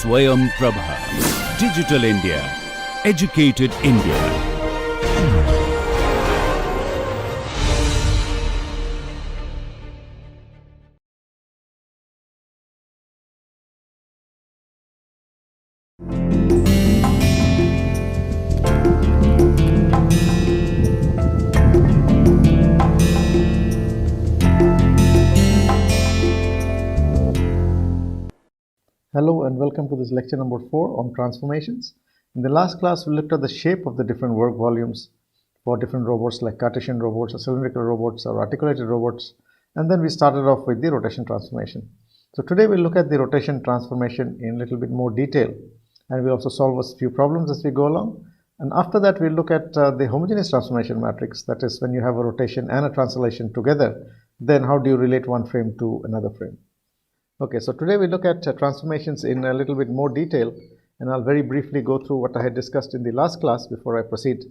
Swayam Prabha. Digital India. Educated India. Hello and welcome to this lecture number 4 on transformations. In the last class, we looked at the shape of the different work volumes for different robots like Cartesian robots or cylindrical robots or articulated robots, and then we started off with the rotation transformation. So today we'll look at the rotation transformation in a little bit more detail, and we'll also solve a few problems as we go along. And after that, we'll look at the homogeneous transformation matrix, that is when you have a rotation and a translation together, then how do you relate one frame to another frame. Okay, so today we look at transformations in a little bit more detail, and I'll very briefly go through what I had discussed in the last class before I proceed.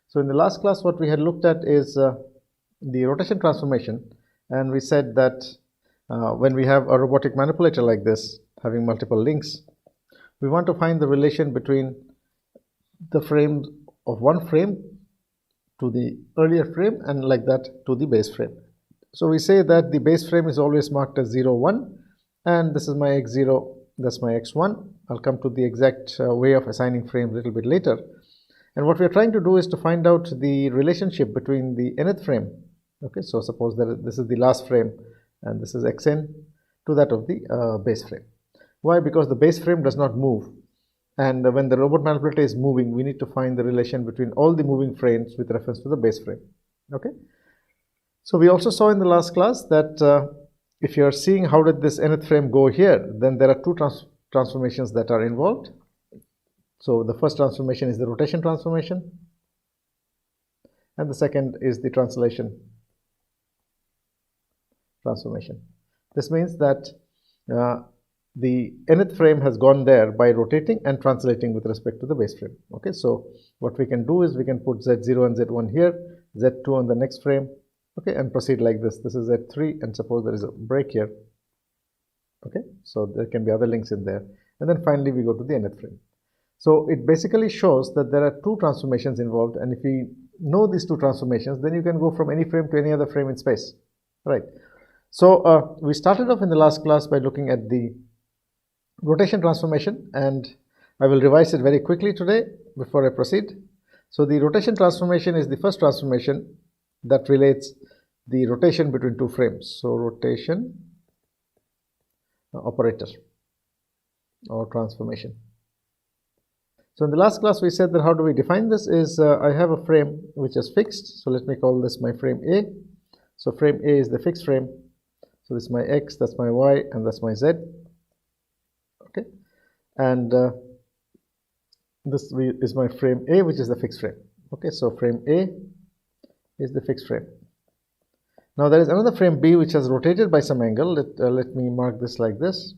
So in the last class, what we had looked at is the rotation transformation, and we said that when we have a robotic manipulator like this, having multiple links, we want to find the relation between the frames of one frame to the earlier frame and like that to the base frame. So we say that the base frame is always marked as 0, 1. And this is my x0, that's my x1. I'll come to the exact way of assigning frames a little bit later. And what we are trying to do is to find out the relationship between the nth frame. Okay, so suppose that this is the last frame and this is xn to that of the base frame. Why? Because the base frame does not move. And when the robot manipulator is moving, we need to find the relation between all the moving frames with reference to the base frame. Okay. So we also saw in the last class that if you are seeing how did this nth frame go here, then there are two transformations that are involved. So the first transformation is the rotation transformation, and the second is the translation transformation. This means that the nth frame has gone there by rotating and translating with respect to the base frame. Okay, so what we can do is we can put Z0 and Z1 here, Z2 on the next frame. Okay, and proceed like this. This is Z3, and suppose there is a break here. Okay, so there can be other links in there. And then finally we go to the nth frame. So it basically shows that there are two transformations involved, and if we know these two transformations, then you can go from any frame to any other frame in space. Right. So we started off in the last class by looking at the rotation transformation, and I will revise it very quickly today before I proceed. So the rotation transformation is the first transformation that relates the rotation between two frames. So rotation operator or transformation. So in the last class we said that how do we define this is I have a frame which is fixed. So let me call this my frame A. So frame A is the fixed frame. So this is my X, that's my Y, and that's my Z. Okay, and this is my frame A, which is the fixed frame. Okay, so frame A is the fixed frame. Now there is another frame B which has rotated by some angle. Let me mark this like this.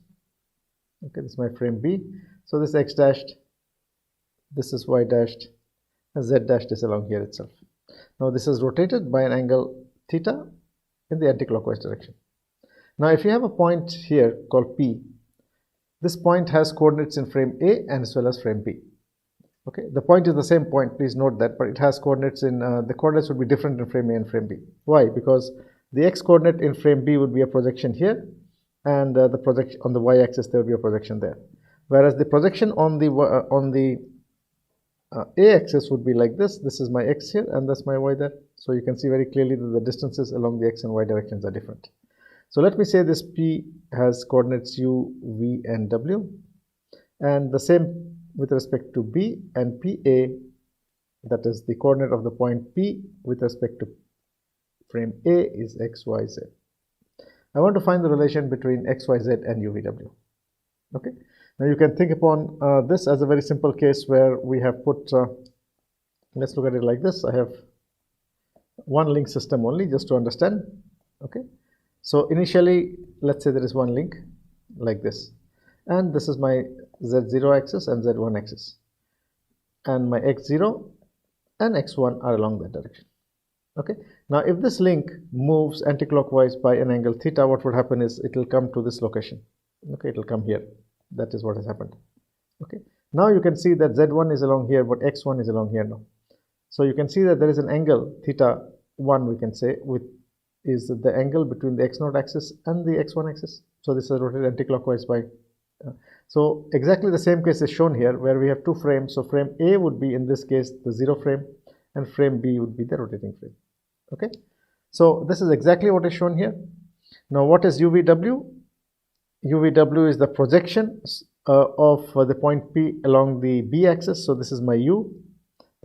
Okay, this is my frame B. So this X dashed, this is Y dashed, and Z dashed is along here itself. Now this is rotated by an angle theta in the anti-clockwise direction. Now if you have a point here called P, this point has coordinates in frame A and as well as frame B. Okay, the point is the same point, please note that, but it has coordinates in, the coordinates would be different in frame A and frame B. Why? Because the X coordinate in frame B would be a projection here, and the projection on the Y axis there would be a projection there. Whereas the projection on the A axis would be like this. This is my X here and that's my Y there. So you can see very clearly that the distances along the X and Y directions are different. So let me say this P has coordinates U, V, and W, and the same with respect to B and PA, that is the coordinate of the point P with respect to frame A is X, Y, Z. I want to find the relation between X, Y, Z and UVW. Okay, now you can think upon this as a very simple case where we have put, let's look at it like this. I have one link system only just to understand. Okay, so initially let's say there is one link like this, and this is my Z0 axis and Z1 axis, and my X0 and X1 are along that direction. Okay, now if this link moves anti-clockwise by an angle theta, what would happen is it will come to this location. Okay, it will come here. That is what has happened. Okay, now you can see that z1 is along here, but x1 is along here now. So you can see that there is an angle theta 1, we can say, with is the angle between the x0 axis and the x1 axis. So this is rotated anticlockwise by so exactly the same case is shown here, where we have two frames. So frame A would be in this case the 0 frame, and frame B would be the rotating frame. Okay, so this is exactly what is shown here. Now what is UVW? UVW is the projection of the point P along the B axis. So this is my U,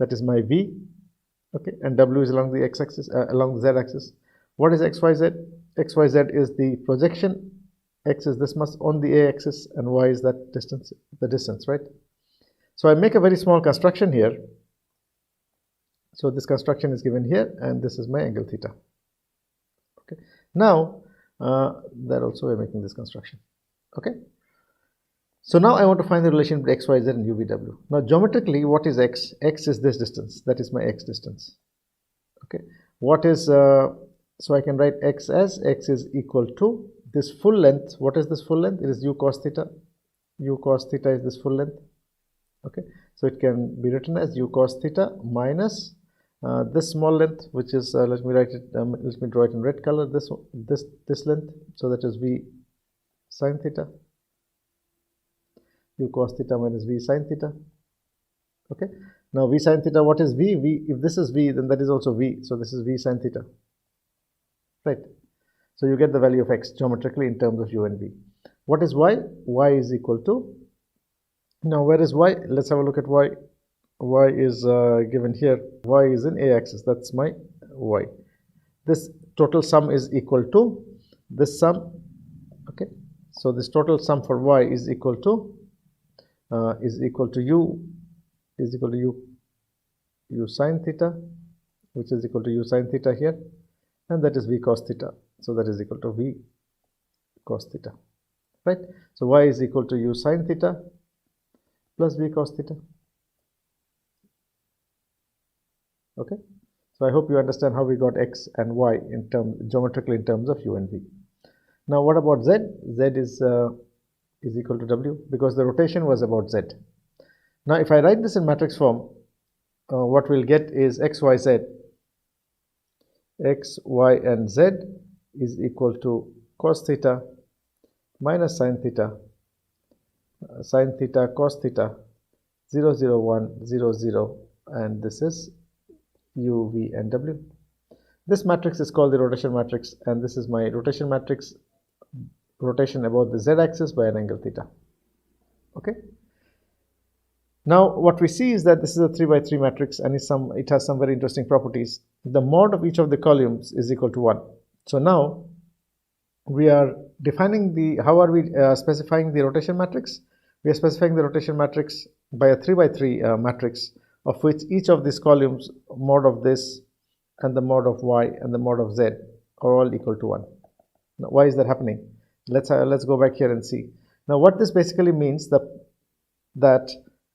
that is my V, okay, and W is along the x axis, along the Z axis. What is XYZ? XYZ is the projection. X is this much on the A axis, and Y is that distance, the distance, right? So I make a very small construction here. So this construction is given here, and this is my angle theta. Okay, now there also we're making this construction. Okay, so now I want to find the relation between x, y, z and UVW. Now geometrically, what is x? X is this distance, that is my x distance. Okay, what is so I can write x as x is equal to this full length. What is this full length? It is u cos theta. U cos theta is this full length. Okay, so it can be written as u cos theta minus this small length, which is let me write it. Let me draw it in red color. This length. So that is v sin theta. U cos theta minus v sin theta. Okay. Now v sin theta. What is v? V. If this is v, then that is also v. So this is v sin theta. Right. So you get the value of x geometrically in terms of u and v. What is y? Y is equal to. Now where is y? Let's have a look at y. Y is given here. Y is in a axis. That's my y. This total sum is equal to this sum. Okay. So this total sum for y is equal to u sin theta, which is equal to u sin theta here, and that is v cos theta. So that is equal to v cos theta, right? So y is equal to u sin theta plus v cos theta. Okay, so I hope you understand how we got x and y in geometrically in terms of u and v. Now what about z? Z is equal to w, because the rotation was about z. Now if I write this in matrix form, what we'll get is x, y, z. X, y, and z is equal to cos theta minus sin theta, cos theta, 0, 0, 1, 0, 0, and this is u, v, and w. This matrix is called the rotation matrix, and this is my rotation matrix, rotation about the z-axis by an angle theta. Okay. Now what we see is that this is a 3 by 3 matrix, and it has some very interesting properties. The mod of each of the columns is equal to 1. So now we are defining how are we specifying the rotation matrix? We are specifying the rotation matrix by a 3 by 3 matrix, of which each of these columns, mod of this and the mod of y and the mod of z, are all equal to 1. Now why is that happening? Let's go back here and see. Now what this basically means that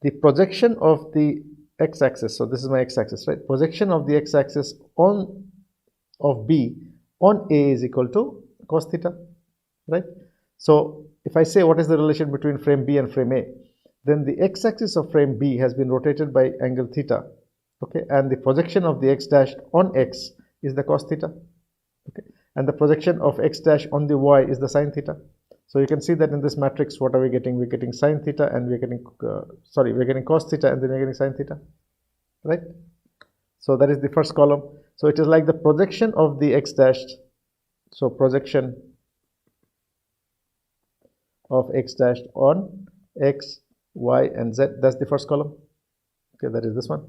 the projection of the x-axis, so this is my x-axis, right? Projection of the x-axis of B on A is equal to cos theta, right? So if I say what is the relation between frame B and frame A, then the x-axis of frame B has been rotated by angle theta, okay, and the projection of the x dash on x is the cos theta, okay, and the projection of x dash on the y is the sin theta. So you can see that in this matrix, what are we getting? We're getting sin theta, and we're getting we're getting cos theta, and then we're getting sin theta, right? So that is the first column. So it is like the projection of the x dashed. So projection of x dashed on x, y, and z. That's the first column. Okay, that is this one.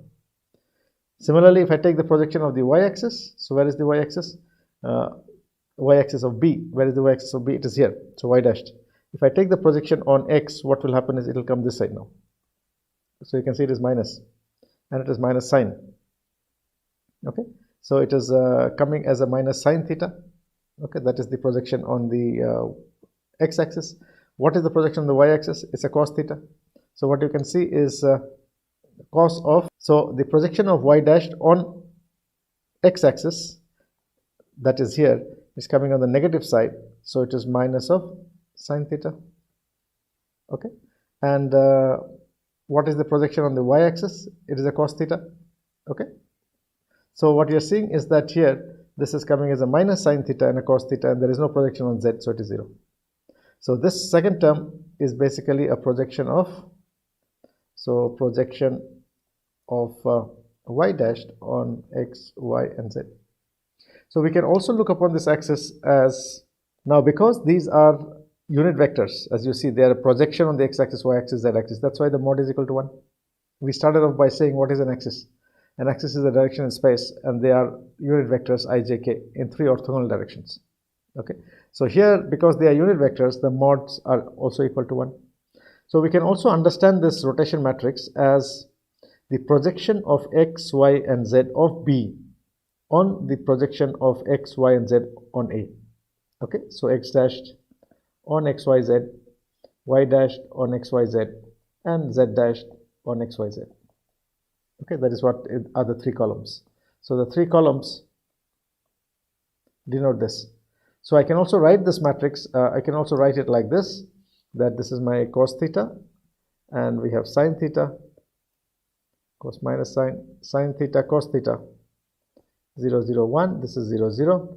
Similarly, if I take the projection of the y-axis, so where is the y-axis? Y-axis of B. Where is the y-axis of B? It is here. So y dashed. If I take the projection on x, what will happen is it will come this side now. So you can see it is minus, and it is minus sine. Okay, so it is coming as a minus sine theta. Okay, that is the projection on the x-axis. What is the projection on the y-axis? It's a cos theta. So what you can see is cos of, so the projection of y dashed on x-axis, that is here, is coming on the negative side. So it is minus of sine theta. Okay, and what is the projection on the y-axis? It is a cos theta. Okay. So what you're seeing is that here this is coming as a minus sine theta and a cos theta, and there is no projection on z, so it is 0. So this second term is basically a projection of, y dashed on x, y, and z. So we can also look upon this axis as, now because these are unit vectors, as you see, they are a projection on the x-axis, y-axis, z-axis. That's why the mod is equal to 1. We started off by saying what is an axis? An axis is a direction in space, and they are unit vectors I, j, k in 3 orthogonal directions. Okay. So here, because they are unit vectors, the mods are also equal to 1. So we can also understand this rotation matrix as the projection of x, y, and z of B on the projection of x, y, and z on A. Okay, so x dashed on x, y, z, y dashed on x, y, z, and z dashed on x, y, z. Okay, that is what are the 3 columns. So the 3 columns denote this. So I can also write this matrix, I can also write it like this, that this is my cos theta, and we have sine theta, cos minus sine, sine theta, cos theta, 0, 0, 1, this is 0, 0.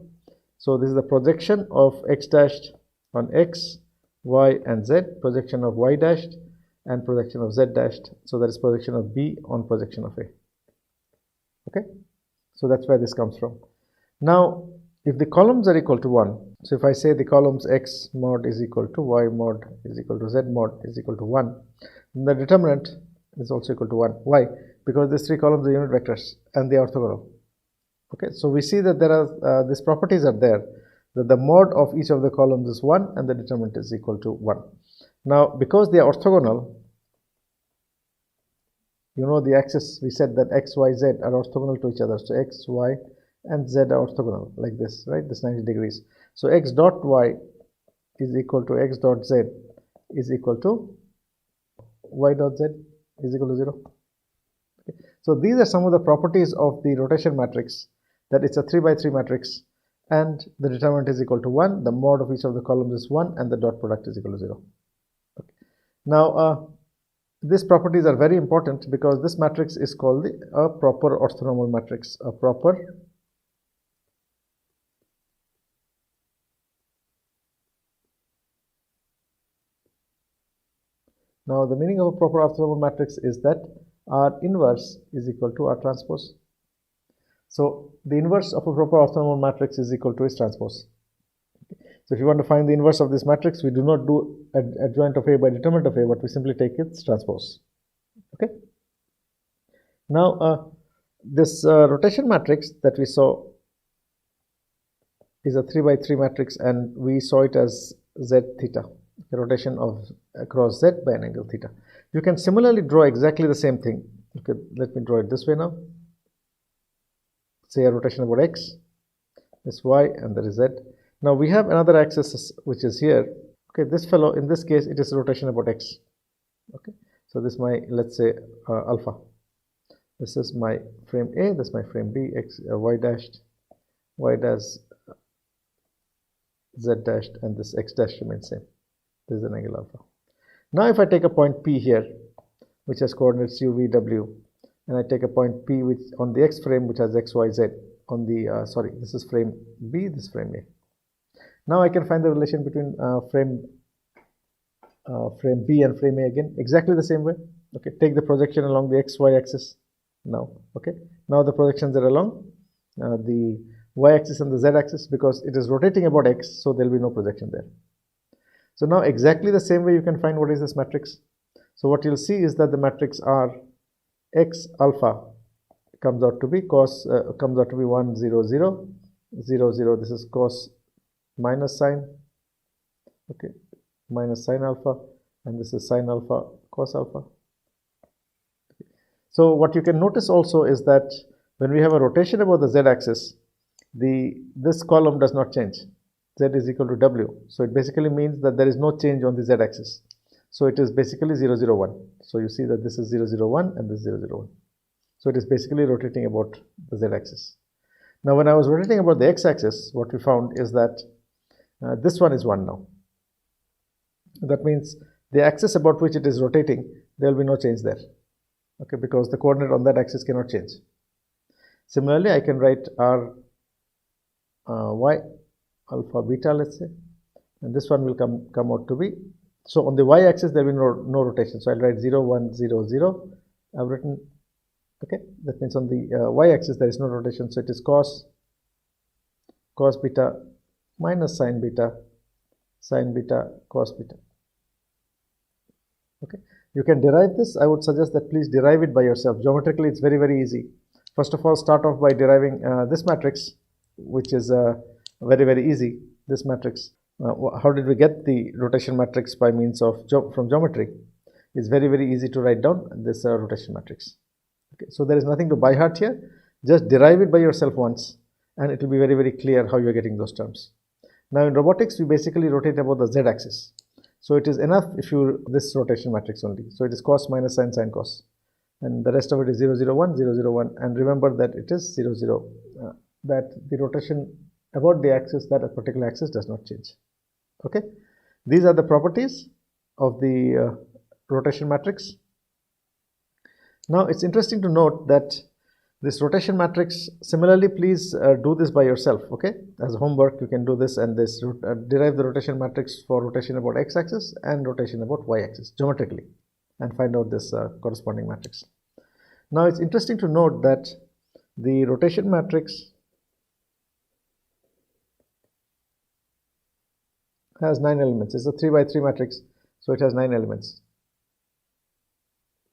So this is the projection of x dashed on x, y, and z, projection of y dashed, and projection of z dashed. So that is projection of B on projection of A. Okay, so that's where this comes from. Now, if the columns are equal to 1, so if I say the columns x mod is equal to y mod is equal to z mod is equal to 1, then the determinant is also equal to 1. Why? Because these 3 columns are unit vectors and they are orthogonal. Okay, so we see that there are these properties are there, that the mod of each of the columns is 1 and the determinant is equal to 1. Now, because they are orthogonal, you know the axis, we said that x, y, z are orthogonal to each other. So x, y, and z are orthogonal like this, right? This 90 degrees. So x dot y is equal to x dot z is equal to y dot z is equal to 0. Okay. So these are some of the properties of the rotation matrix, that it's a 3 by 3 matrix, and the determinant is equal to 1, the mod of each of the columns is 1, and the dot product is equal to 0. Okay. Now, these properties are very important because this matrix is called a proper orthonormal matrix, a proper Now, the meaning of a proper orthonormal matrix is that R inverse is equal to R transpose. So, the inverse of a proper orthonormal matrix is equal to its transpose. So, if you want to find the inverse of this matrix, we do not do adjoint of A by determinant of A, but we simply take its transpose. Okay. Now, this rotation matrix that we saw is a 3 by 3 matrix, and we saw it as z theta, the rotation of across z by an angle theta. You can similarly draw exactly the same thing. Okay, let me draw it this way now. Say a rotation about x, this y, and there is z. Now we have another axis which is here. Okay, this fellow, in this case, it is a rotation about x. Okay, so this is my, let's say, alpha. This is my frame A, this is my frame B, x, y dashed, y dash, z dashed, and this x dash remains same. This is an angle alpha. Now if I take a point P here, which has coordinates u, v, w, and I take a point P which on the x frame which has x, y, z, on the, this is frame B, this is frame A. Now I can find the relation between frame B and frame A again, exactly the same way. Okay, take the projection along the x, y axis now. Okay, now the projections are along the y axis and the z axis because it is rotating about x, so there will be no projection there. So now exactly the same way you can find what is this matrix. So what you'll see is that the matrix R x alpha comes out to be cos, comes out to be 1, 0, 0, 0, 0. This is cos minus sine, okay, minus sine alpha, and this is sine alpha, cos alpha. Okay. So what you can notice also is that when we have a rotation about the z-axis, this column does not change. Z is equal to W. So it basically means that there is no change on the z-axis. So it is basically 0, 0, 1. So you see that this is 0, 0, 1 and this is 0, 0, 1. So it is basically rotating about the z-axis. Now when I was rotating about the x-axis, what we found is that this one is 1 now. That means the axis about which it is rotating, there will be no change there, okay, because the coordinate on that axis cannot change. Similarly, I can write r y alpha beta, let's say, and this one will come out to be, so on the y-axis there will be no rotation, so I'll write 0, 1, 0, 0. I've written, okay, that means on the y-axis there is no rotation, so it is cos beta minus sin beta cos beta. Okay, you can derive this. I would suggest that please derive it by yourself. Geometrically, it's very, very easy. First of all, start off by deriving this matrix, which is very, very easy. This matrix. How did we get the rotation matrix by means of from geometry? It's very, very easy to write down this rotation matrix. Okay, so there is nothing to by heart here. Just derive it by yourself once, and it will be very, very clear how you are getting those terms. Now in robotics, we basically rotate about the z-axis. So it is enough if you this rotation matrix only. So it is cos minus sin sin cos, and the rest of it is 0, 0, 1, 0, 0, 1. And remember that it is 0, 0. That the rotation about the axis, that a particular axis does not change. Okay, these are the properties of the rotation matrix. Now it's interesting to note that this rotation matrix, similarly, please do this by yourself, okay? As homework, you can do this and this, derive the rotation matrix for rotation about x-axis and rotation about y-axis geometrically, and find out this corresponding matrix. Now, it's interesting to note that the rotation matrix has 9 elements. It's a 3 by 3 matrix, so it has 9 elements,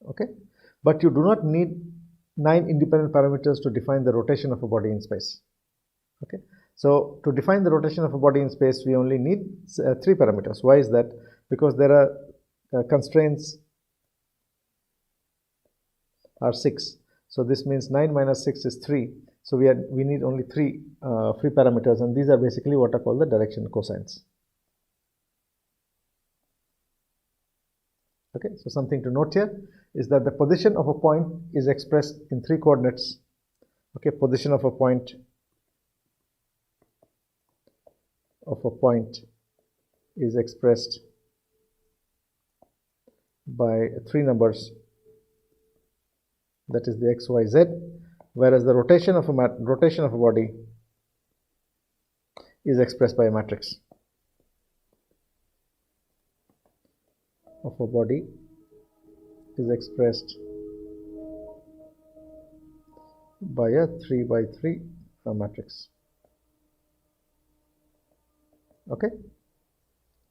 okay? But you do not need 9 independent parameters to define the rotation of a body in space. Okay, so to define the rotation of a body in space, we only need 3 parameters. Why is that? Because there are constraints are 6. So this means 9 minus 6 is 3. So we need only 3 free parameters, and these are basically what are called the direction cosines. Okay, so something to note here is that the position of a point is expressed in 3 coordinates. Okay, position of a point is expressed by 3 numbers, that is the x, y, z, whereas the rotation of a body is expressed by a matrix of a body is expressed by a 3 by 3 matrix. Okay,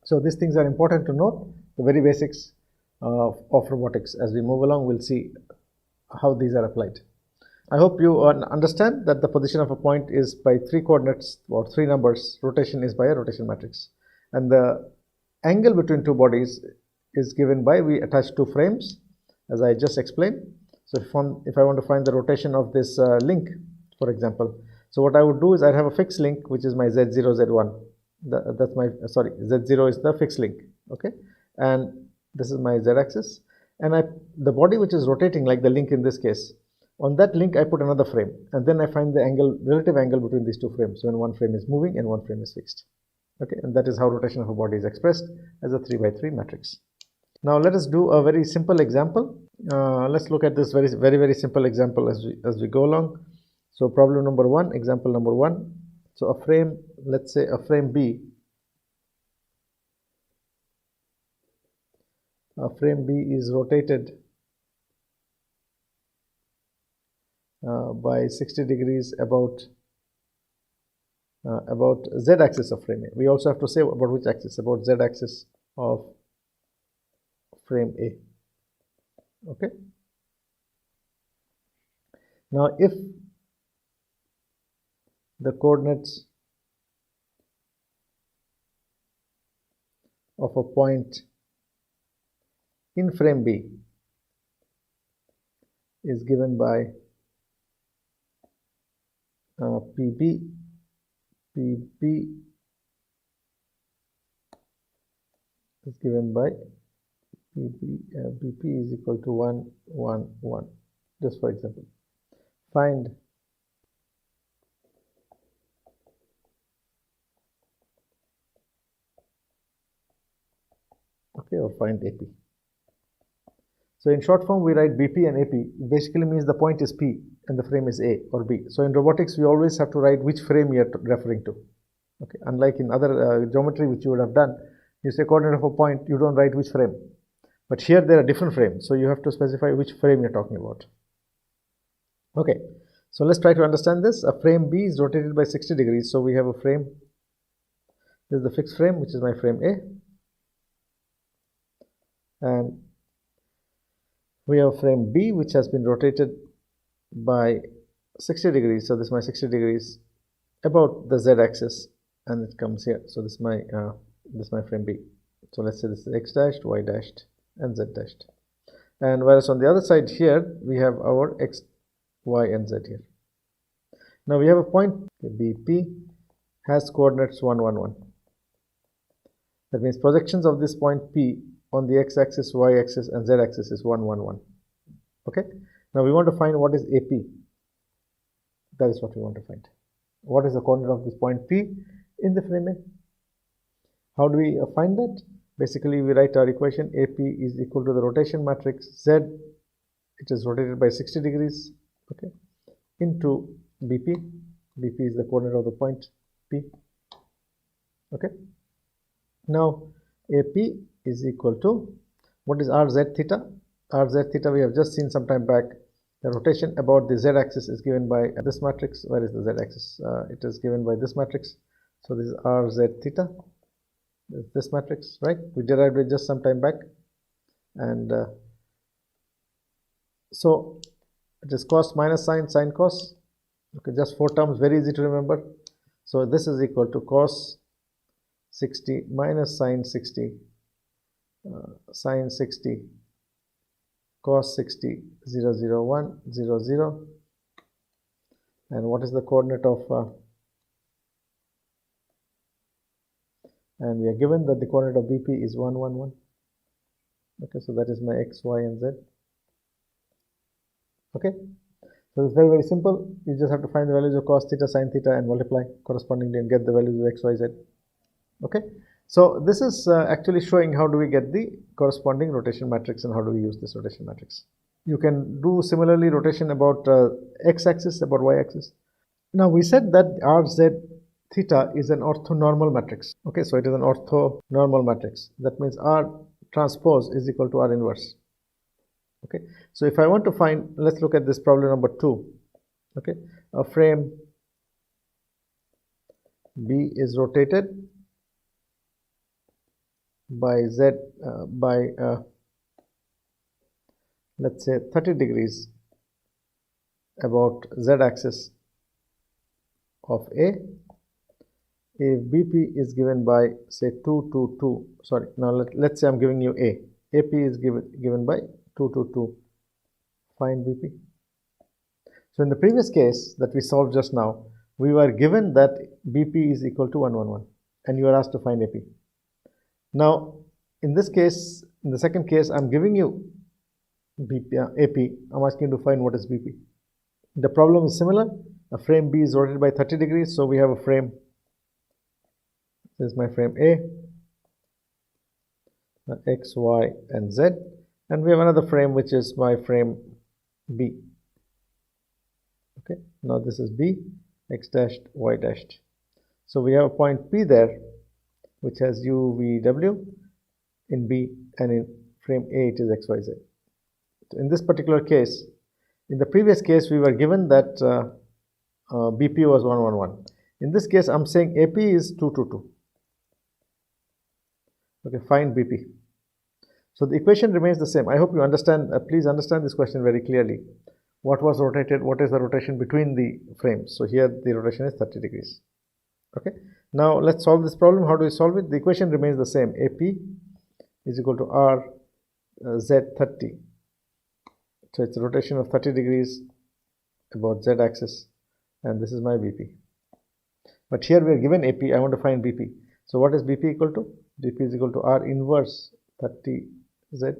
so these things are important to note, the very basics of robotics. As we move along, we'll see how these are applied. I hope you understand that the position of a point is by 3 coordinates or 3 numbers, rotation is by a rotation matrix, and the angle between 2 bodies is given by, we attach 2 frames, as I just explained. So if I want to find the rotation of this link, for example, so what I would do is I have a fixed link, which is my Z0, Z1. That's my, sorry, Z0 is the fixed link, okay? And this is my Z-axis. And the body which is rotating, like the link in this case, on that link I put another frame, and then I find the angle, relative angle between these 2 frames, when one frame is moving and one frame is fixed. Okay, and that is how rotation of a body is expressed as a 3 by 3 matrix. Now let us do a very simple example. Let's look at this very simple example as we go along. So problem number 1, example number 1. So a frame, let's say a frame B. A frame B is rotated by 60 degrees about z-axis of frame A. We also have to say about which axis, about z-axis of frame A. Okay. Now, if the coordinates of a point in frame B is given by PB is given by BP is equal to 1, 1, 1. Just for example, find or find AP. So in short form, we write BP and AP. It basically means the point is P and the frame is A or B. So in robotics, we always have to write which frame you are referring to. Okay, unlike in other geometry which you would have done, you say coordinate of a point, you don't write which frame. But here there are different frames, so you have to specify which frame you're talking about. Okay, so let's try to understand this. A frame B is rotated by 60 degrees. So we have a frame. This is the fixed frame, which is my frame A. And we have a frame B, which has been rotated by 60 degrees. So this is my 60 degrees about the z-axis, and it comes here. So this is my frame B. So let's say this is x dashed, y dashed, and z dashed. And whereas on the other side here, we have our x, y, and z here. Now we have a point BP has coordinates 1, 1, 1. That means projections of this point P on the x-axis, y-axis, and z-axis is 1, 1, 1. Okay. Now we want to find what is AP. That is what we want to find. What is the coordinate of this point P in the frame A? How do we find that? Basically, we write our equation AP is equal to the rotation matrix Z. It is rotated by 60 degrees. Okay. Into BP. BP is the coordinate of the point P. Okay. Now AP is equal to, what is RZ theta? RZ theta we have just seen some time back. The rotation about the z-axis is given by this matrix. Where is the z-axis? It is given by this matrix. So this is RZ theta. This matrix, right? We derived it just some time back. And so it is cos minus sine, sine cos. Okay, just 4 terms, very easy to remember. So this is equal to cos 60 minus sine 60, sine 60, cos 60, 0, 0, 1, 0, 0. And what is the coordinate of, and we are given that the coordinate of BP is 1, 1, 1. Okay, so that is my x, y, and z. Okay, so it's very, very simple. You just have to find the values of cos theta, sine theta, and multiply correspondingly and get the values of x, y, z. Okay, so this is actually showing how do we get the corresponding rotation matrix and how do we use this rotation matrix. You can do similarly rotation about x-axis, about y-axis. Now we said that RZ theta is an orthonormal matrix. Okay, so it is an orthonormal matrix. That means R transpose is equal to R inverse. Okay, so if I want to find, let's look at this problem number 2. Okay, a frame B is rotated by Z let's say 30 degrees about Z-axis of A. If BP is given by say 2, 2, 2, sorry, now let's say I'm giving you A. AP is given by 2, 2, 2. Find BP. So in the previous case that we solved just now, we were given that BP is equal to 1, 1, 1, and you are asked to find AP. Now, in this case, in the second case, I'm giving you AP. I'm asking you to find what is BP. The problem is similar. A frame B is rotated by 30 degrees. So we have a frame. This is my frame A. X, Y, and Z. And we have another frame, which is my frame B. Okay. Now this is B, X dashed, Y dashed. So we have a point P there, which has U, V, W in B, and in frame A it is X, Y, Z. So in this particular case, in the previous case we were given that BP was 1, 1, 1. In this case I'm saying AP is 2, 2, 2. Okay, find BP. So the equation remains the same. I hope you understand, please understand this question very clearly. What was rotated, what is the rotation between the frames? So here the rotation is 30 degrees. Okay, now let's solve this problem. How do we solve it? The equation remains the same. AP is equal to R Z30. So it's a rotation of 30 degrees about Z axis, and this is my BP. But here we are given AP, I want to find BP. So what is BP equal to? BP is equal to R inverse 30Z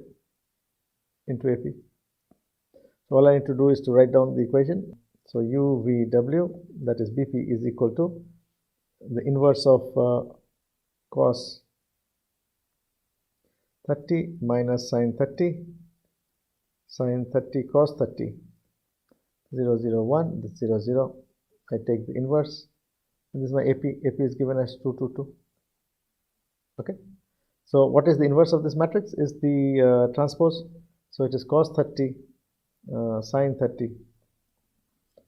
into AP. So all I need to do is to write down the equation. So UVW, that is BP, is equal to the inverse of cos 30 minus sine 30 sine 30 cos 30, 0 0 1, this 0 0. I take the inverse, and this is my AP. AP is given as 2 2 2. Okay, so what is the inverse of this matrix? Is the transpose. So it is cos 30 sine 30.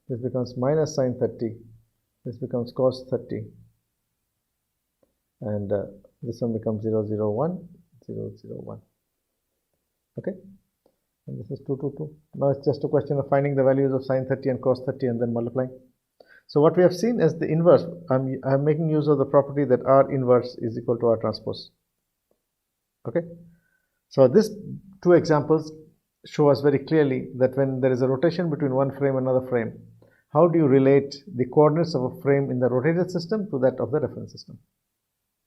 This becomes minus sine 30. This becomes cos 30, and this one becomes 0 0 1 0 0 1. Okay, and this is 2 2 2. Now it's just a question of finding the values of sine 30 and cos 30 and then multiplying. So what we have seen as the inverse, I'm making use of the property that R inverse is equal to R transpose. Okay, so these two examples show us very clearly that when there is a rotation between one frame and another frame, how do you relate the coordinates of a frame in the rotated system to that of the reference system?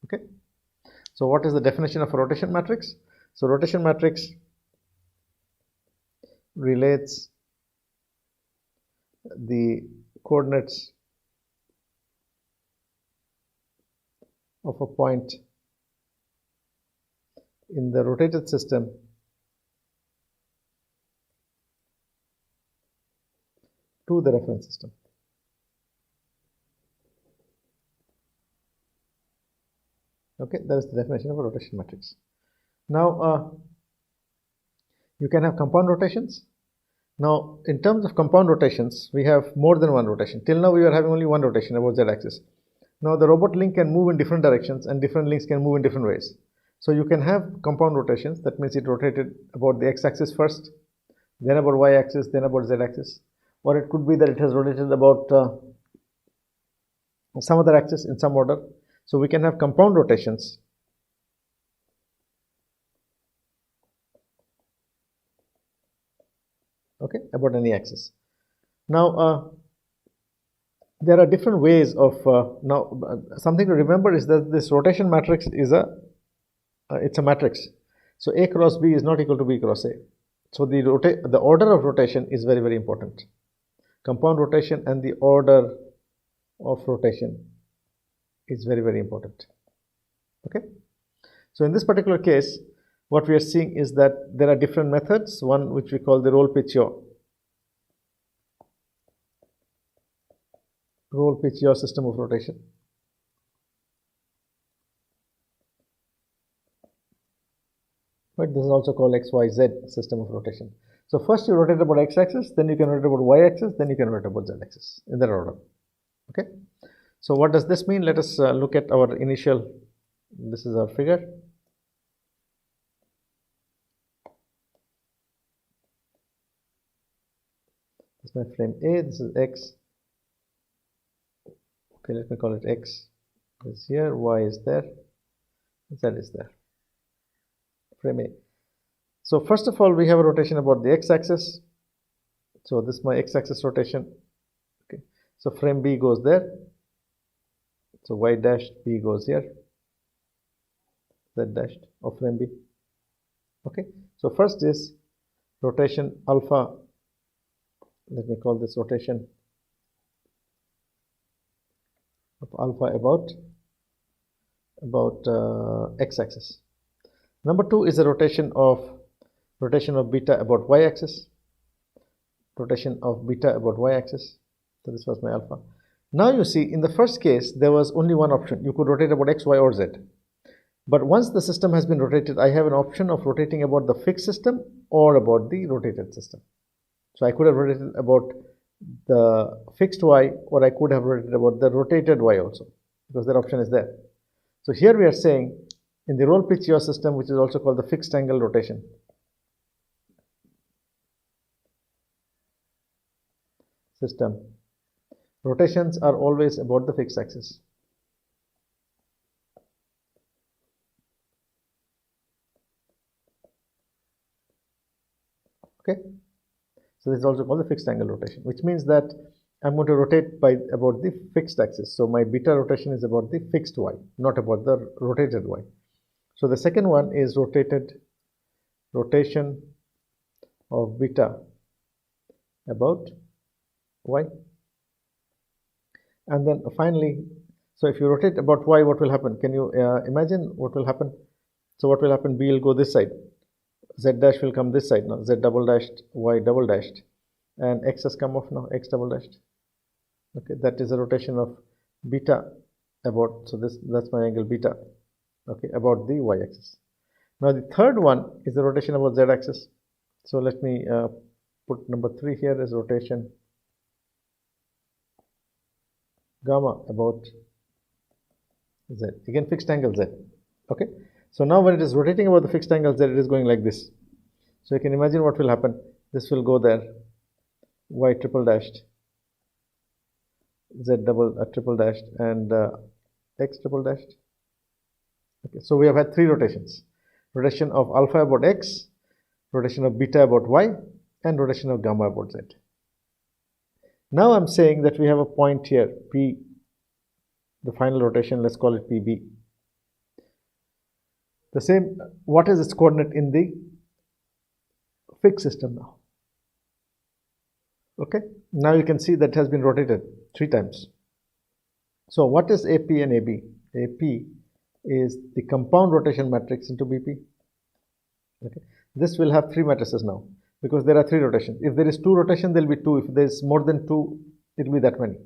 Okay, so what is the definition of a rotation matrix? So rotation matrix relates the coordinates of a point in the rotated system to the reference system. Okay, that is the definition of a rotation matrix. Now, you can have compound rotations. Now, in terms of compound rotations, we have more than one rotation. Till now, we were having only one rotation about z-axis. Now, the robot link can move in different directions, and different links can move in different ways. So, you can have compound rotations. That means it rotated about the x-axis first, then about y-axis, then about z-axis. Or it could be that it has rotated about some other axis in some order. So, we can have compound rotations. Okay, about any axis. Now, there are different ways of something to remember is that this rotation matrix is it's a matrix. So A cross B is not equal to B cross A. So the order of rotation is very, very important. Compound rotation and the order of rotation is very, very important. Okay, so in this particular case, what we are seeing is that there are different methods, one which we call the roll pitch yaw system of rotation. But this is also called XYZ system of rotation. So first you rotate about x-axis, then you can rotate about y-axis, then you can rotate about z-axis in that order. Okay, so what does this mean? Let us look at our initial, this is our figure. This is my frame A, this is X. Okay, let me call it X is here, Y is there, Z is there. Frame A. So first of all, we have a rotation about the x-axis. So this is my x-axis rotation. Okay, so frame B goes there. So Y dashed B goes here. Z dashed of frame B. Okay, so first is rotation alpha. Let me call this rotation of alpha about x-axis. Number two is a rotation of beta about y-axis. Rotation of beta about y-axis. So this was my alpha. Now you see, in the first case, there was only one option. You could rotate about x, y, or z. But once the system has been rotated, I have an option of rotating about the fixed system or about the rotated system. So I could have rotated about the fixed y, or I could have rotated about the rotated y also, because that option is there. So here we are saying, in the roll pitch yaw system, which is also called the fixed angle rotation, system, rotations are always about the fixed axis. Okay, so this is also called the fixed angle rotation, which means that I'm going to rotate by about the fixed axis. So my beta rotation is about the fixed y, not about the rotated y. So the second one is rotation of beta about y. And then finally, so if you rotate about y, what will happen? Can you imagine what will happen? So what will happen? B will go this side. z dash will come this side now, z double dashed, y double dashed, and x has come off now, x double dashed. Okay, that is a rotation of beta about, so that's my angle beta, okay, about the y-axis. Now the third one is the rotation about z-axis. So let me put number 3 here as rotation gamma about z, again fixed angle z. Okay, so now when it is rotating about the fixed angle z, it is going like this. So you can imagine what will happen. This will go there, y triple dashed, z double triple dashed, and x triple dashed. Okay, so we have had 3 rotations: rotation of alpha about x, rotation of beta about y, and rotation of gamma about z. Now I'm saying that we have a point here, P, the final rotation, let's call it PB. The same, what is its coordinate in the fixed system now? Okay, now you can see that has been rotated 3 times. So what is AP and AB? AP is the compound rotation matrix into BP. Okay, this will have 3 matrices now, because there are 3 rotations. If there is 2 rotation, there will be 2. If there is more than 2, it will be that many.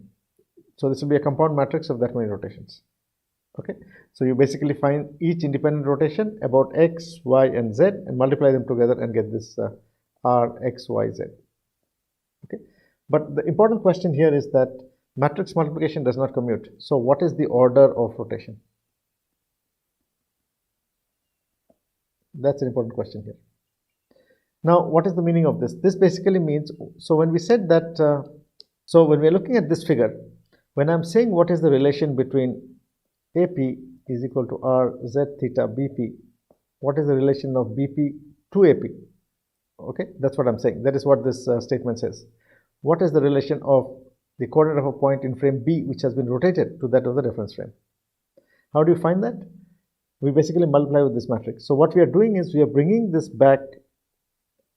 So this will be a compound matrix of that many rotations. Okay, so you basically find each independent rotation about x, y, and z, and multiply them together and get this R, x, y, z. Okay, but the important question here is that matrix multiplication does not commute. So what is the order of rotation? That's an important question here. Now, what is the meaning of this? This basically means, so when we said that, so when we are looking at this figure, when I'm saying what is the relation between AP is equal to R, Z, theta, BP, what is the relation of BP to AP? Okay, that's what I'm saying. That is what this statement says. What is the relation of the coordinate of a point in frame B, which has been rotated, to that of the reference frame? How do you find that? We basically multiply with this matrix. So what we are doing is we are bringing this back.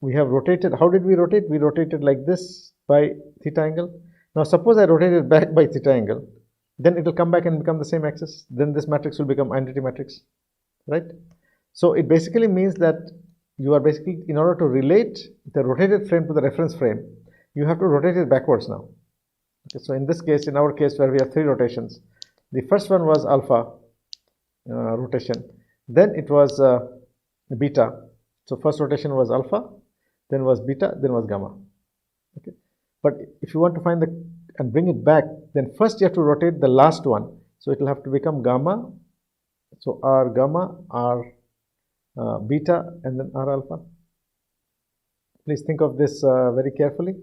We have rotated. How did we rotate? We rotated like this by theta angle. Now suppose I rotate it back by theta angle, then it will come back and become the same axis. Then this matrix will become identity matrix, right? So it basically means that you are basically, in order to relate the rotated frame to the reference frame, you have to rotate it backwards now. Okay, so in this case, in our case where we have 3 rotations, the first one was alpha rotation, then it was beta. So first rotation was alpha, then was beta, then was gamma. Okay, but if you want to find the and bring it back, then first you have to rotate the last one. So it will have to become gamma. So R gamma, R beta, and then R alpha. Please think of this very carefully.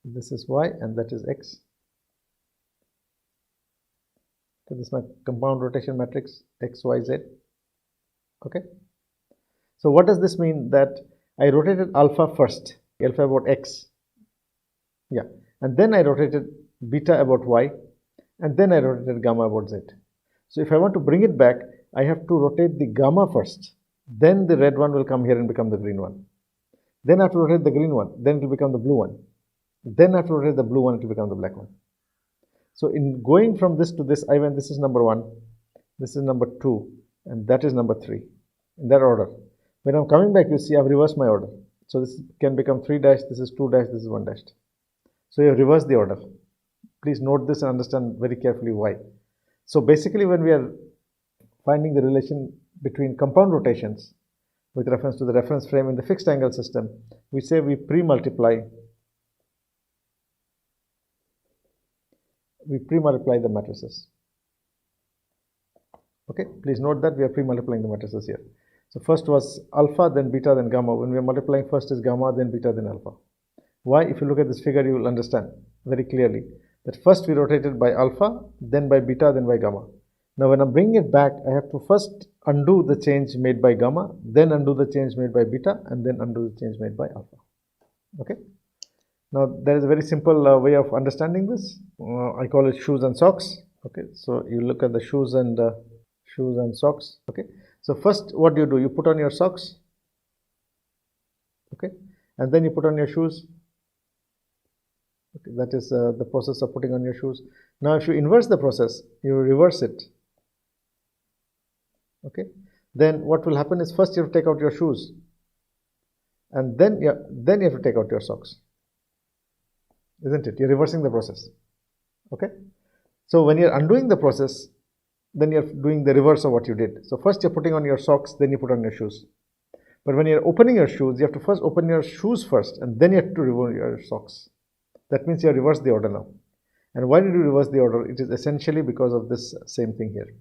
This is y and that is x. So this is my compound rotation matrix x, y, z. Okay. So what does this mean? That I rotated alpha first, alpha about x. Yeah. And then I rotated beta about y, and then I rotated gamma about z. So if I want to bring it back, I have to rotate the gamma first. Then the red one will come here and become the green one. Then I have to rotate the green one. Then it will become the blue one. Then I have to rotate the blue one, it will become the black one. So in going from this to this, I went, this is number 1, this is number 2, and that is number 3, in that order. When I'm coming back, you see I've reversed my order. So this can become 3 dash, this is 2 dash, this is 1 dash. So you have reversed the order. Please note this and understand very carefully why. So basically when we are finding the relation between compound rotations with reference to the reference frame in the fixed angle system, we say we pre-multiply the matrices. Okay, please note that we are pre-multiplying the matrices here. So first was alpha, then beta, then gamma. When we are multiplying, first is gamma, then beta, then alpha. Why? If you look at this figure, you will understand very clearly that first we rotated by alpha, then by beta, then by gamma. Now when I'm bringing it back, I have to first undo the change made by gamma, then undo the change made by beta, and then undo the change made by alpha. Okay. Now there is a very simple way of understanding this. I call it shoes and socks. Okay. So you look at the shoes and socks. Okay. So first, what do? You put on your socks. Okay. And then you put on your shoes. Okay, that is the process of putting on your shoes. Now if you inverse the process, you reverse it. Okay, then what will happen is first you have to take out your shoes, and then you have to take out your socks, isn't it? You're reversing the process. Okay, so when you're undoing the process, then you're doing the reverse of what you did. So first you're putting on your socks, then you put on your shoes. But when you're opening your shoes, you have to first open your shoes first, and then you have to remove your socks. That means you have reversed the order now. And why did you reverse the order? It is essentially because of this same thing here,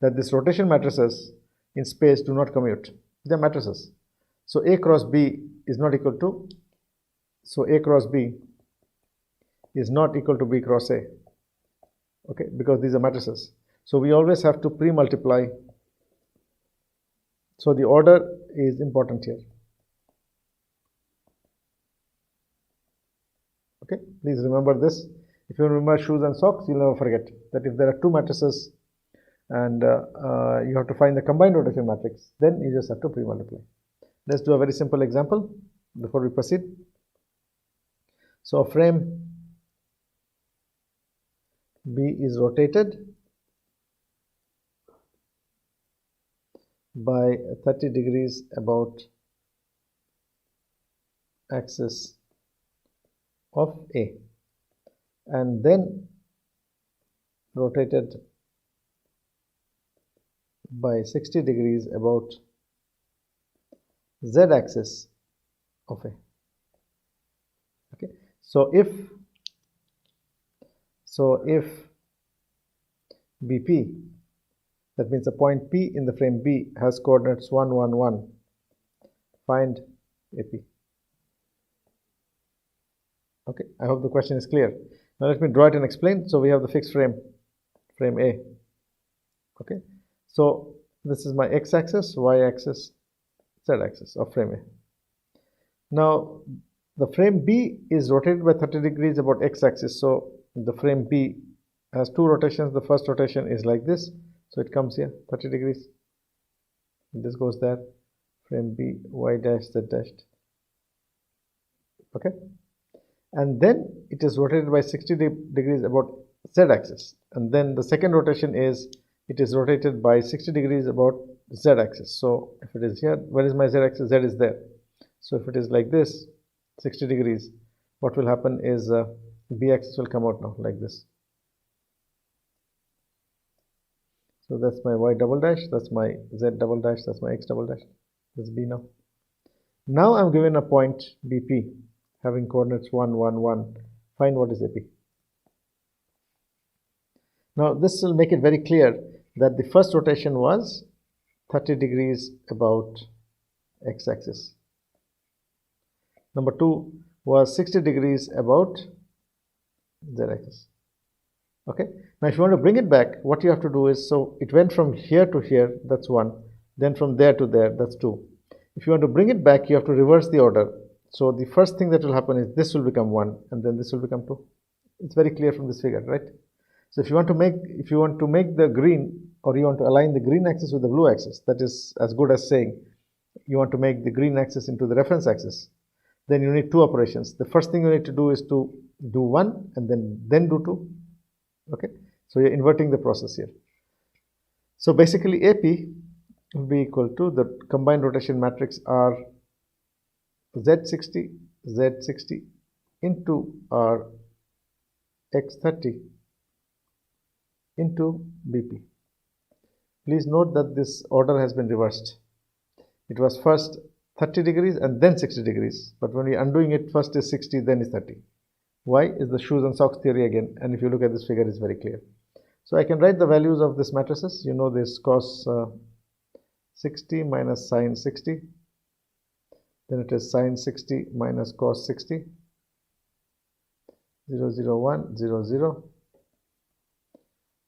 that these rotation matrices in space do not commute. They are matrices. So A cross B is not equal to, so A cross B is not equal to B cross A. Okay, because these are matrices. So we always have to pre-multiply. So the order is important here. Okay, please remember this. If you remember shoes and socks, you'll never forget that if there are two matrices and you have to find the combined rotation matrix, then you just have to pre-multiply. Let's do a very simple example before we proceed. So a frame B is rotated by 30 degrees about axis of A, and then rotated by 60 degrees about Z axis of A. Okay, so if BP, that means a point P in the frame B has coordinates 1, 1, 1, find AP. Okay, I hope the question is clear. Now let me draw it and explain. So we have the fixed frame A. Okay, so this is my x-axis, y-axis, z-axis of frame A. Now the frame B is rotated by 30 degrees about x-axis. So the frame B has two rotations. The first rotation is like this. So it comes here 30 degrees. This goes there. Frame B, y dash, z dashed. Okay. And then it is rotated by 60 degrees about z-axis. And then the second rotation is it is rotated by 60 degrees about z-axis. So if it is here, where is my z-axis? Z is there. So if it is like this, 60 degrees, what will happen is b-axis will come out now like this. So that's my y double dash, that's my z double dash, that's my x double dash. That's B now. Now I'm given a point BP having coordinates 1, 1, 1. Find what is AP. Now this will make it very clear that the first rotation was 30 degrees about x-axis. Number 2 was 60 degrees about z-axis. Okay. Now if you want to bring it back, what you have to do is, so it went from here to here, that's 1. Then from there to there, that's 2. If you want to bring it back, you have to reverse the order. So the first thing that will happen is this will become 1, and then this will become 2. It's very clear from this figure, right? So if you want to make the green, or you want to align the green axis with the blue axis, that is as good as saying you want to make the green axis into the reference axis, then you need two operations. The first thing you need to do is to do 1 and then do 2. Okay, so you're inverting the process here. So basically AP will be equal to the combined rotation matrix R Z60 Z60 into R X30 into BP. Please note that this order has been reversed. It was first 30 degrees and then 60 degrees, but when we are undoing it, first is 60, then is 30. Why? Is the shoes and socks theory again, and if you look at this figure, it's very clear. So I can write the values of this matrices. You know this cos 60 minus sine 60, then it is sine 60 minus cos 60, 0, 0, 1, 0, 0,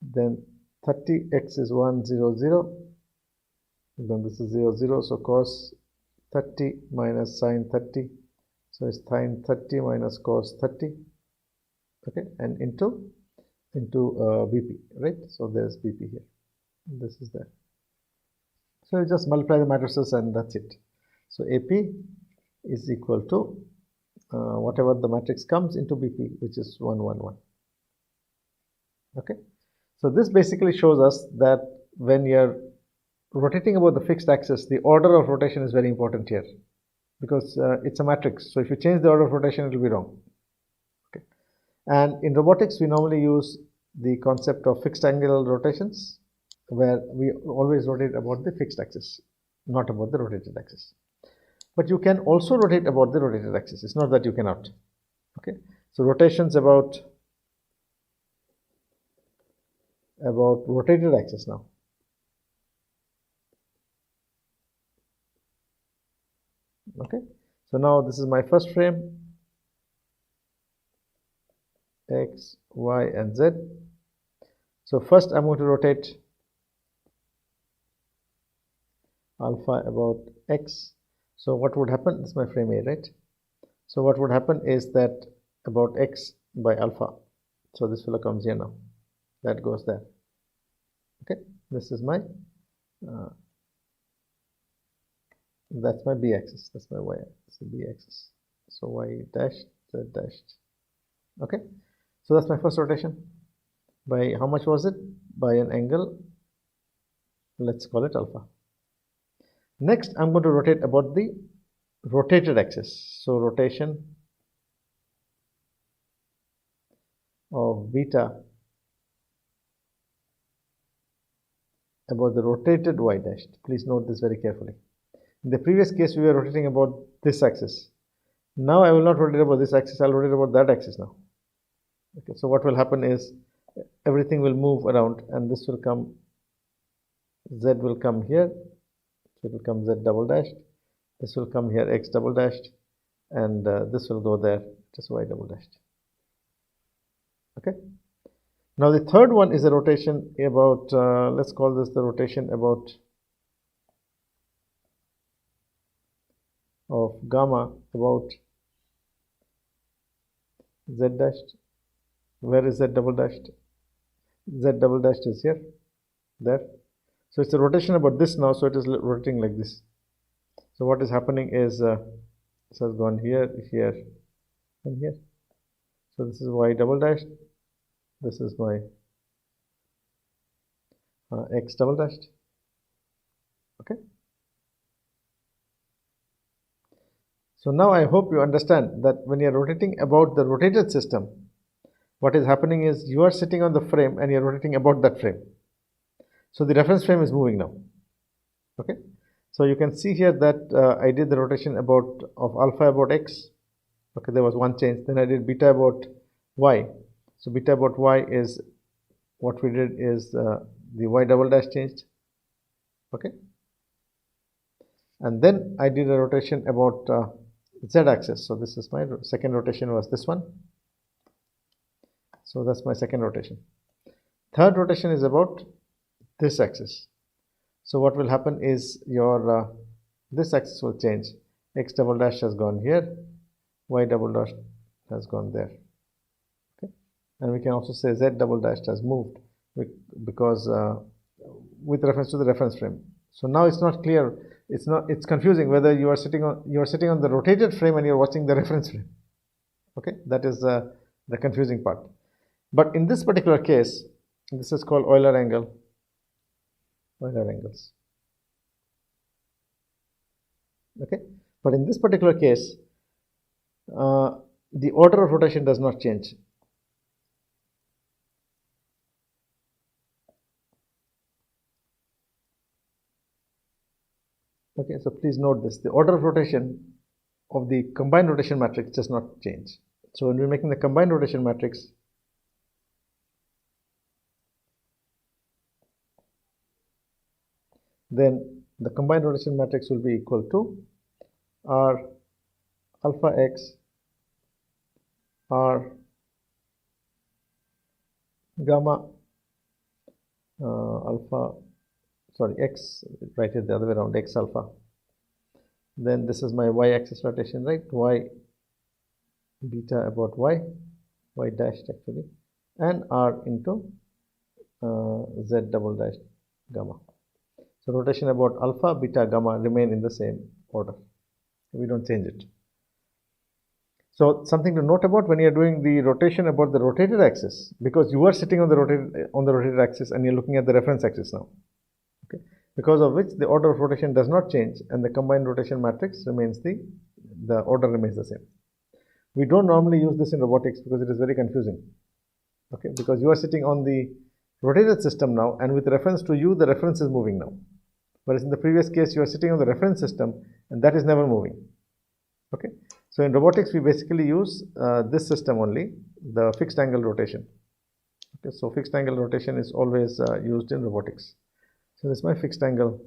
then 30x is 1, 0, 0, then this is 0, 0, so cos 30 minus sine 30, so it's sine 30 minus cos 30, okay, and into BP, right? So there's BP here, this is there. So you just multiply the matrices and that's it. So AP is equal to whatever the matrix comes into BP, which is 1, 1, 1. Okay. So this basically shows us that when you're rotating about the fixed axis, the order of rotation is very important here, because it's a matrix. So if you change the order of rotation, it will be wrong. Okay. And in robotics, we normally use the concept of fixed angular rotations, where we always rotate about the fixed axis, not about the rotated axis. But you can also rotate about the rotated axis. It's not that you cannot. Okay. So rotations about rotated axis now. Okay. So now this is my first frame, X, Y, and Z. So first I'm going to rotate alpha about X. So what would happen? This is my frame A, right? So what would happen is that about X by alpha. So this fellow comes here now. That goes there. Okay. This is my that's my B axis. That's my Y. This is B axis. So Y dashed, Z dashed. Okay. So that's my first rotation. By how much was it? By an angle. Let's call it alpha. Next, I'm going to rotate about the rotated axis. So rotation of beta about the rotated Y dashed. Please note this very carefully. In the previous case, we were rotating about this axis. Now I will not rotate about this axis, I'll rotate about that axis now. Okay, so what will happen is everything will move around, and this will come, Z will come here, so it will come Z double dashed, this will come here X double dashed, and this will go there, just Y double dashed. Okay. Now the third one is a rotation about, let's call this the rotation about of gamma about Z dashed. Where is Z double dashed? Z double dashed is here, there. So it's a rotation about this now, so it is rotating like this. So what is happening is this has gone here, here, and here. So this is Y double dashed. This is my X double dashed. Okay. So now I hope you understand that when you are rotating about the rotated system, what is happening is you are sitting on the frame and you are rotating about that frame. So the reference frame is moving now. Okay. So you can see here that I did the rotation about of alpha about X. Okay, there was one change. Then I did beta about Y. So beta about Y is what we did is the Y double dash changed. Okay. And then I did a rotation about Z axis. So this is my second rotation was this one. So that's my second rotation. Third rotation is about this axis. So what will happen is your this axis will change. X double dash has gone here, Y double dash has gone there. Okay, and we can also say Z double dash has moved because with reference to the reference frame. So now it's not clear. It's confusing whether you are sitting on the rotated frame and you're watching the reference frame. Okay, that is the confusing part. But in this particular case, this is called Euler angle. Euler angles. Okay, but in this particular case, the order of rotation does not change. Okay, so please note this. The order of rotation of the combined rotation matrix does not change. So when we're making the combined rotation matrix, then the combined rotation matrix will be equal to R alpha X R gamma X, write it the other way around, X alpha. Then this is my Y axis rotation, right? Y beta about Y dashed actually, and R into Z double dash gamma. So rotation about alpha, beta, gamma remain in the same order. We don't change it. So something to note about when you are doing the rotation about the rotated axis, because you are sitting on the rotated axis and you're looking at the reference axis now. Okay. because of which the order of rotation does not change and the combined rotation matrix remains the order remains the same. We don't normally use this in robotics because it is very confusing. Okay, because you are sitting on the rotated system now, and with reference to you, the reference is moving now. Whereas in the previous case, you are sitting on the reference system, and that is never moving. Okay, so in robotics, we basically use this system only, the fixed angle rotation. Okay, so fixed angle rotation is always used in robotics. So this is my fixed angle.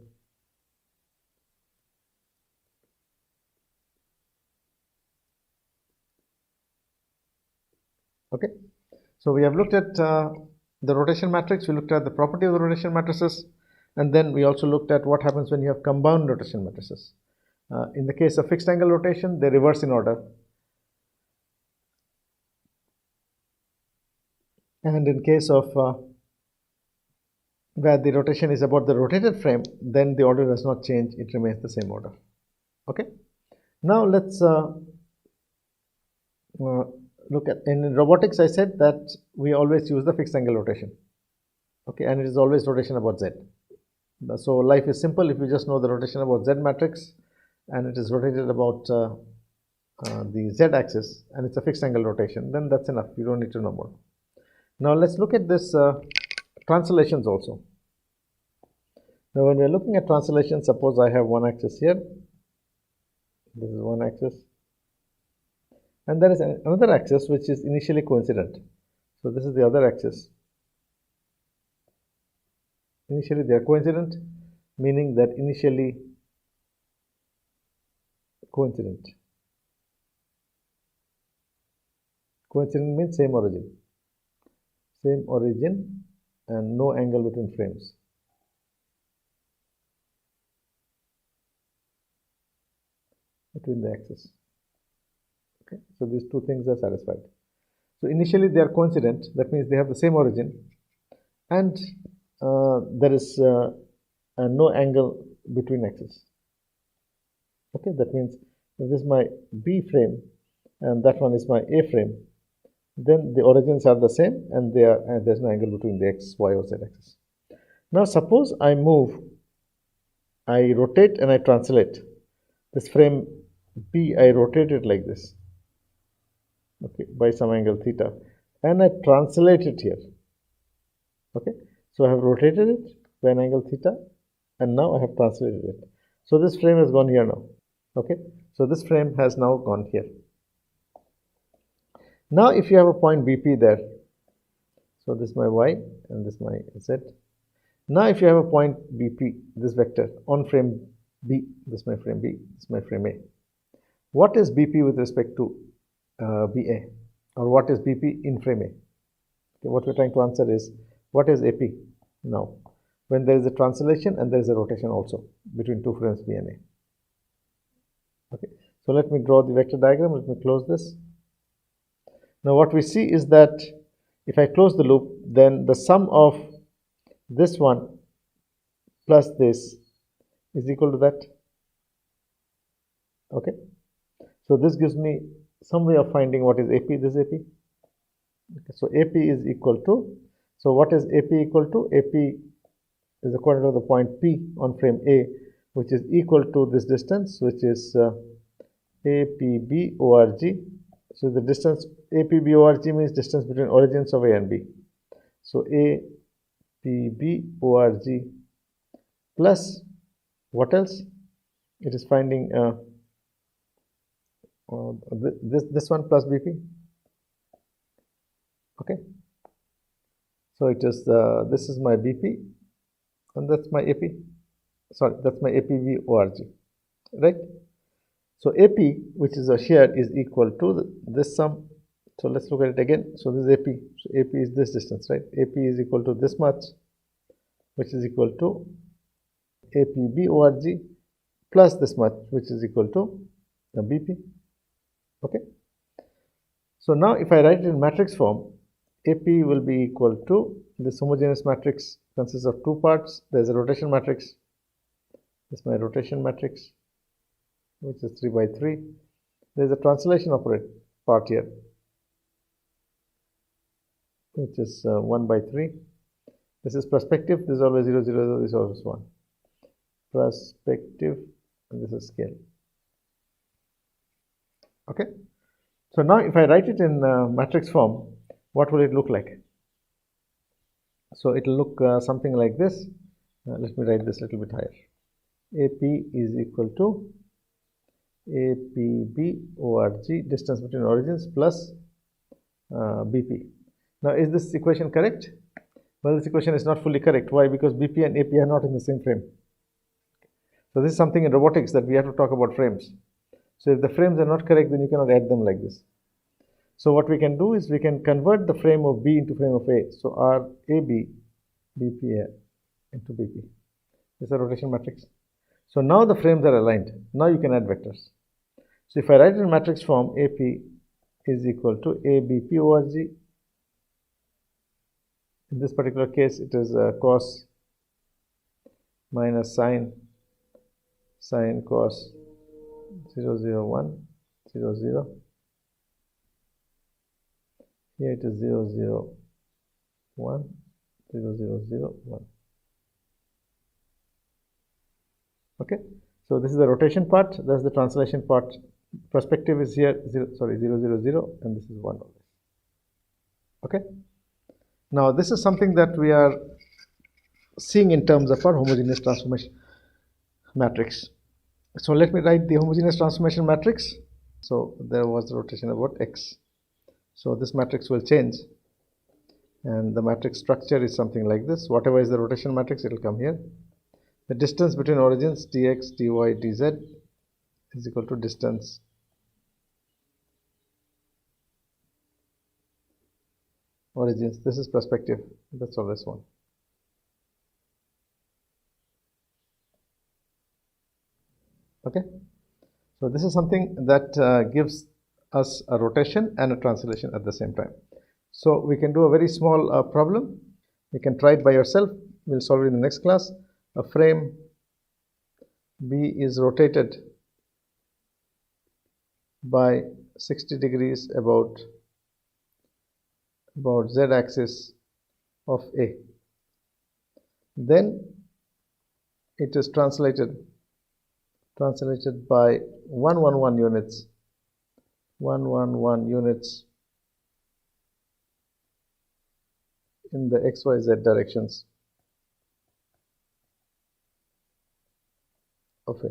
Okay, so we have looked at the rotation matrix, we looked at the property of the rotation matrices, and then we also looked at what happens when you have combined rotation matrices. In the case of fixed angle rotation, they reverse in order. And in case of where the rotation is about the rotated frame, then the order does not change, it remains the same order. Okay, now let's look at, in robotics I said that we always use the fixed angle rotation. Okay, and it is always rotation about z. So life is simple if you just know the rotation about z matrix, and it is rotated about the z axis, and it's a fixed angle rotation, then that's enough, you don't need to know more. Now let's look at this translations also. Now when we are looking at translation, suppose I have one axis here, this is one axis, and there is another axis which is initially coincident. So this is the other axis. Initially they are coincident, meaning that initially coincident. Coincident means same origin. Same origin and no angle between frames. Between the axis. Okay, so these two things are satisfied. So initially they are coincident, that means they have the same origin, and there is no angle between axes. Okay, that means if this is my B frame and that one is my A frame, then the origins are the same and there's no angle between the x, y or z axis. Now suppose I rotate and I translate this frame B, I rotate it like this, okay, by some angle theta, and I translate it here. Okay, so I have rotated it by an angle theta, and now I have translated it. So this frame has gone here now. Okay, so this frame has now gone here. Now if you have a point BP there, so this is my y and this is my z. Now if you have a point BP, this vector on frame B, this is my frame B, this is my frame A. What is BP with respect to BA, or what is BP in frame A? Okay, what we're trying to answer is, what is AP now when there is a translation and there is a rotation also between two frames B and A. Okay, so let me draw the vector diagram. Let me close this. Now what we see is that if I close the loop, then the sum of this one plus this is equal to that. Okay, so this gives me some way of finding what is AP. This is AP. Okay, so AP is equal to, so what is AP equal to? AP is the coordinate of the point P on frame A, which is equal to this distance, which is APB ORG. So the distance APB ORG means distance between origins of A and B. So APB ORG plus what else? It is finding this one plus BP. Okay, so it is this is my BP and that's my AP. Sorry, that's my APB ORG, right? So AP, which is here, is equal to this sum. So let's look at it again. So this is AP. So AP is this distance, right? AP is equal to this much, which is equal to APB ORG plus this much, which is equal to the BP. Okay. So now if I write it in matrix form, AP will be equal to, this homogeneous matrix consists of two parts. There is a rotation matrix. This is my rotation matrix, which is 3 by 3. There is a translation part here, which is 1 by 3. This is perspective. This is always 0, 0, 0. This is always 1. perspective, and this is scale. Okay. So now if I write it in matrix form, what will it look like? So it will look something like this. Let me write this a little bit higher. AP is equal to APB ORG, distance between origins, plus BP. Now is this equation correct? Well, this equation is not fully correct. Why? Because BP and AP are not in the same frame. So this is something in robotics that we have to talk about frames. So if the frames are not correct, then you cannot add them like this. So what we can do is we can convert the frame of B into frame of A. So RAB, BPA into BP. This is a rotation matrix. So now the frames are aligned. Now you can add vectors. So if I write it in matrix form, AP is equal to ABP ORG. In this particular case, it is cos minus sine cos 0, 0, 1, 0, 0. Here it is 0, 0, 1, 0, 0, 0, 1. Okay, so this is the rotation part, that's the translation part. Perspective is here, 0, 0, 0, and this is 1 always. Okay, now this is something that we are seeing in terms of our homogeneous transformation matrix. So let me write the homogeneous transformation matrix. So there was the rotation about x. So this matrix will change, and the matrix structure is something like this. Whatever is the rotation matrix, it will come here. The distance between origins dx, dy, dz is equal to distance origins. This is perspective. That's always 1. Okay. So this is something that gives us a rotation and a translation at the same time. So we can do a very small problem. You can try it by yourself. We'll solve it in the next class. A frame B is rotated by 60 degrees about z-axis of A. Then it is translated by 111 units. 111 units in the XYZ directions of A.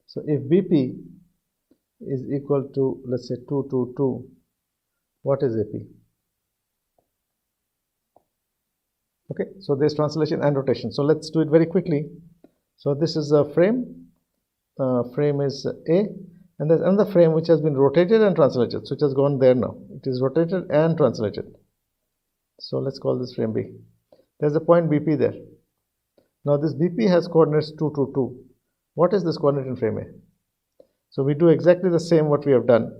So if BP is equal to, let's say, 222, what is AP? Okay, so there's translation and rotation. So let's do it very quickly. So this is a frame. Frame is A, and there's another frame which has been rotated and translated. So it has gone there now. It is rotated and translated. So let's call this frame B. There's a point BP there. Now this BP has coordinates 2, 2, 2. What is this coordinate in frame A? So we do exactly the same what we have done.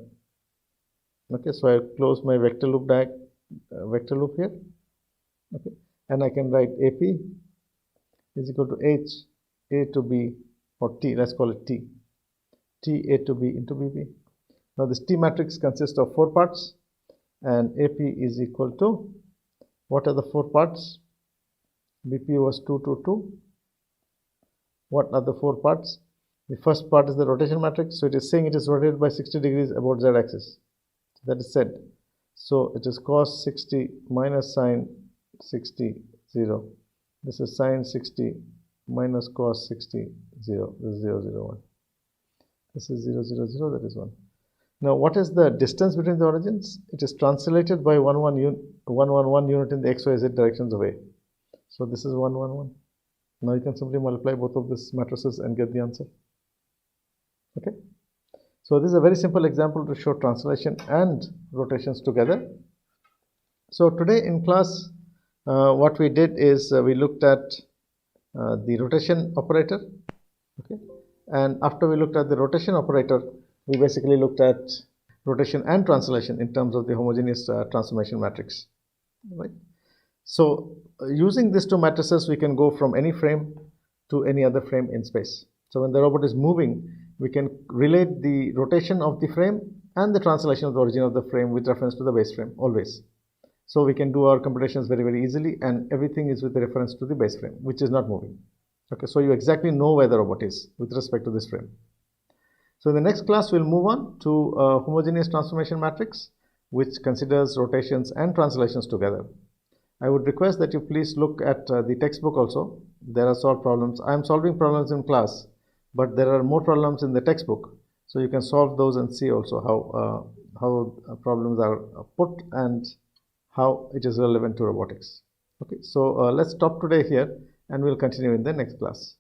Okay, so I close my vector loop here. Okay, and I can write AP is equal to H A to B, or T, let's call it T. T A to B into BP. Now this T matrix consists of 4 parts, and AP is equal to, what are the 4 parts? BP was 2, 2, 2. What are the 4 parts? The first part is the rotation matrix, so it is saying it is rotated by 60 degrees about z-axis. That is said. So it is cos 60 minus sine 60, 0. This is sine 60 minus cos 60, 0. This is 0, 0, 1. This is 0, 0, 0, that is 1. Now what is the distance between the origins? It is translated by 111 unit in the XYZ directions of A. So this is 111. Now you can simply multiply both of these matrices and get the answer. Okay. So this is a very simple example to show translation and rotations together. So today in class, what we did is we looked at the rotation operator. Okay. And after we looked at the rotation operator, we basically looked at rotation and translation in terms of the homogeneous transformation matrix. Right. So using these 2 matrices, we can go from any frame to any other frame in space. So when the robot is moving, we can relate the rotation of the frame and the translation of the origin of the frame with reference to the base frame always. So we can do our computations very, very easily, and everything is with the reference to the base frame, which is not moving. Okay, so you exactly know where the robot is with respect to this frame. So in the next class, we'll move on to homogeneous transformation matrix, which considers rotations and translations together. I would request that you please look at the textbook also. There are solved problems. I am solving problems in class, but there are more problems in the textbook. So you can solve those and see also how problems are put and how it is relevant to robotics. Okay, so let's stop today here and we'll continue in the next class.